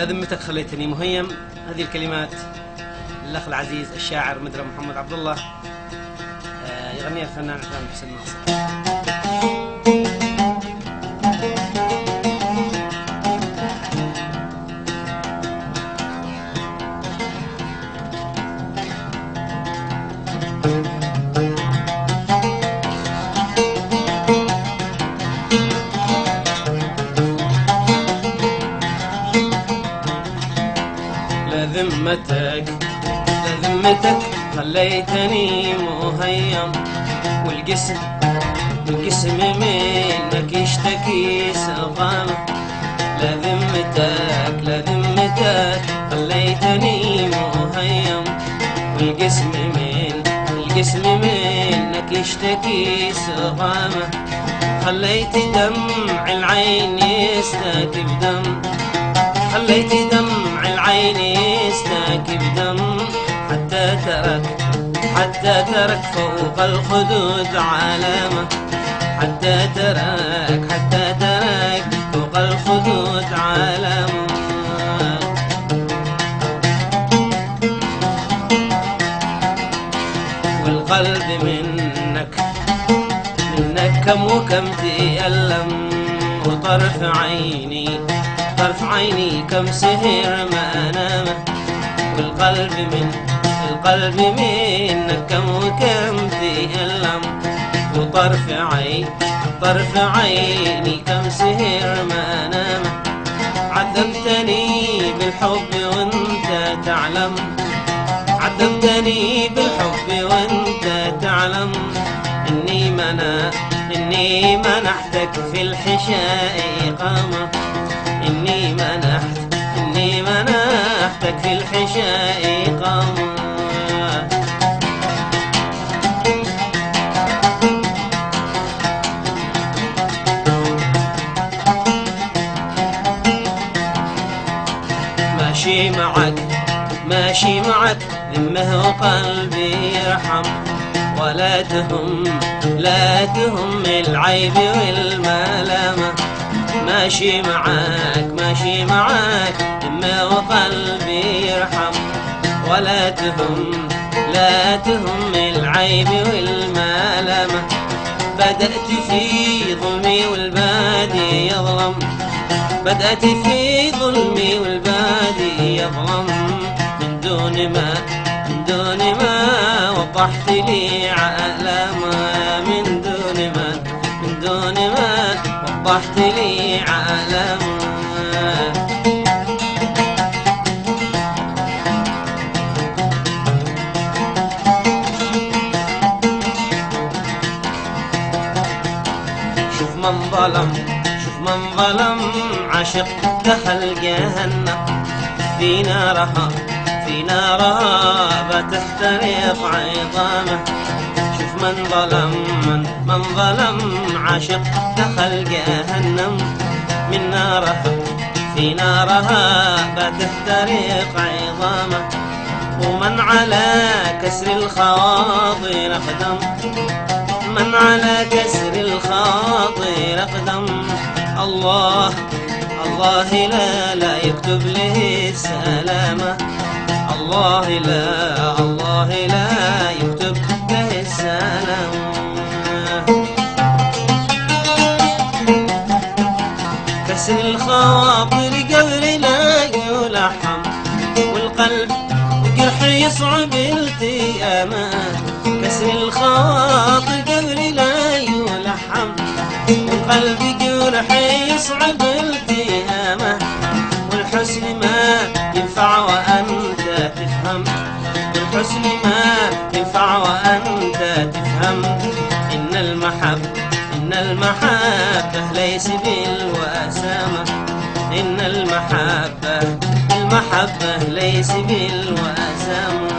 على ذمتك خليتني مهيم. هذه الكلمات للأخ العزيز الشاعر مدرم محمد عبد الله، يغنيها الفنان عثمان حسين ناصر. لذمتك خليتني مهيم، والجسم منك يشتكي سقامه. لذمتك خليتني مهيم، والجسم منك يشتكي سقامه. خليت دمع العين يستكب دم، خليت دمع العين يستكب دم، حتى ترك فوق الخدود علامة. حتى ترك فوق الخدود علامة. والقلب منك كم وكم تألم، وطرف عيني كم سهر ما نام. والقلب منك كم وكم تألم، وطرف عيني كم سهر ما نام. عذبتني بالحب وانت تعلم، عذبتني بالحب وانت تعلم. إني منحتك في الحشاء إقامة. إني منحتك في الحشاء إقامة. ماشي معك ذمه وقلبي يرحم. ولا تهم العيب والملامة. ماشي معك ذمه وقلبي يرحم. ولا تهم العيب والملامة. بدأت في ظلمي والبادي يظلم، بدأت في ظلمي والبادي يظلم. من دون ما وضحت لي علامة. من دون ما وضحت لي علامة. شوف من ظلم عشق دخل جهنم. في نارها بتحترق عظامه. شوف من ظلم عشق دخل جهنم. في نارها بتحترق عظامه. ومن على كسر الخواطر أقدم، من على كسر الخاطر أقدم. الله لا يكتب له السلامة. الله لا يكتب له السلامة. كسر الخواطر قبل لا يلحم، والقلب جرح يصعب التئامه. كسر الخواطر قبل لا يلحم، والقلب جرح يصعب التئامه. والحسن ما ينفع وأنت تفهم، والحسن ما ينفع وأنت تفهم. إن المحبة ليس بالوسامة. إن المحبة ليس بالوسامة.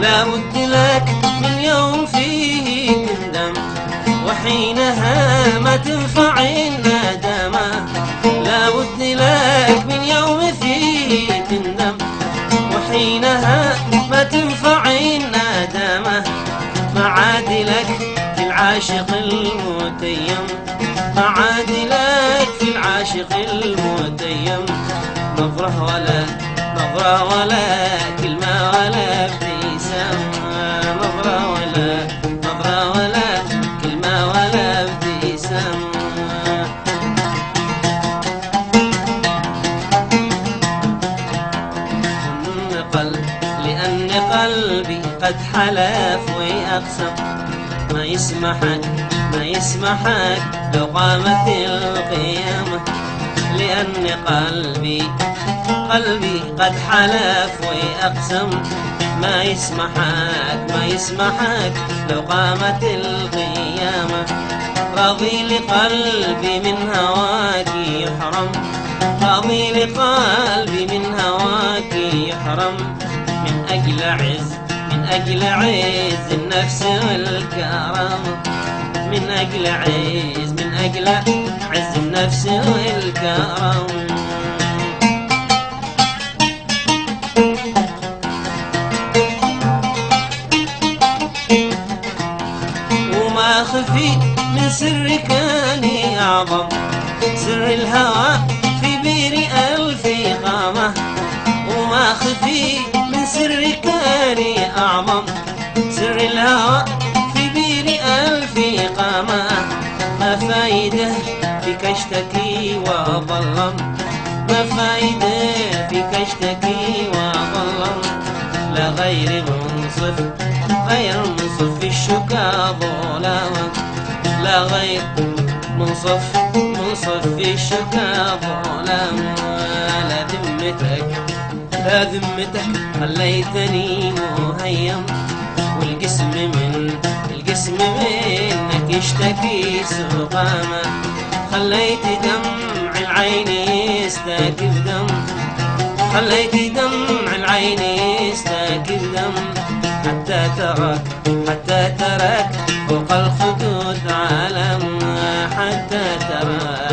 لا بد لك من يوم فيه تندم، وحينها ما تنفع الندامة. لا بد لك من يوم فيه تندم، حينها ما تنفع الندامة، ما عاد لك في العاشق المتيم، ما عاد لك في العاشق المتيم نظرة ولا نظرة ولا كلمة ولا ابتسامة، نظرة ولا نظرة ولا كلمة ولا ابتسامة. لأن قلبي قد حلف وأقسم ما يسمحك ما يسمحك لو قامت القيامة، لأن قلبي قد حلف وأقسم ما يسمحك ما يسمحك لو قامت القيامة. راضي لقلبي من هواك يحرم، راضي لقلبي من هواك يحرم، من أجل عز من أجل عز النفس والكرم، من أجل عز من أجل عز النفس والكرم. وما خفي من سر كان أعظم، سر الهوى في بير ألف قامة، وما خفي من سر كان أعظم، سر الهوى في بير ألف قامة. ما فايدة فيك اشتكي وأظلم، ما فايدة فيك اشتكي وأظلم، لا غير منصف غير منصف في الشكا ظلامة، لا غير منصف في الشكا ظلامة. لا ذمتك لا ذمتك خليتني مهيم، والجسم منك يشتكي سقامة، خليت دمع العين يستكب دم، خليت دمع العين يستكب دم، حتى ترك فوق الخدود علم، حتى ترك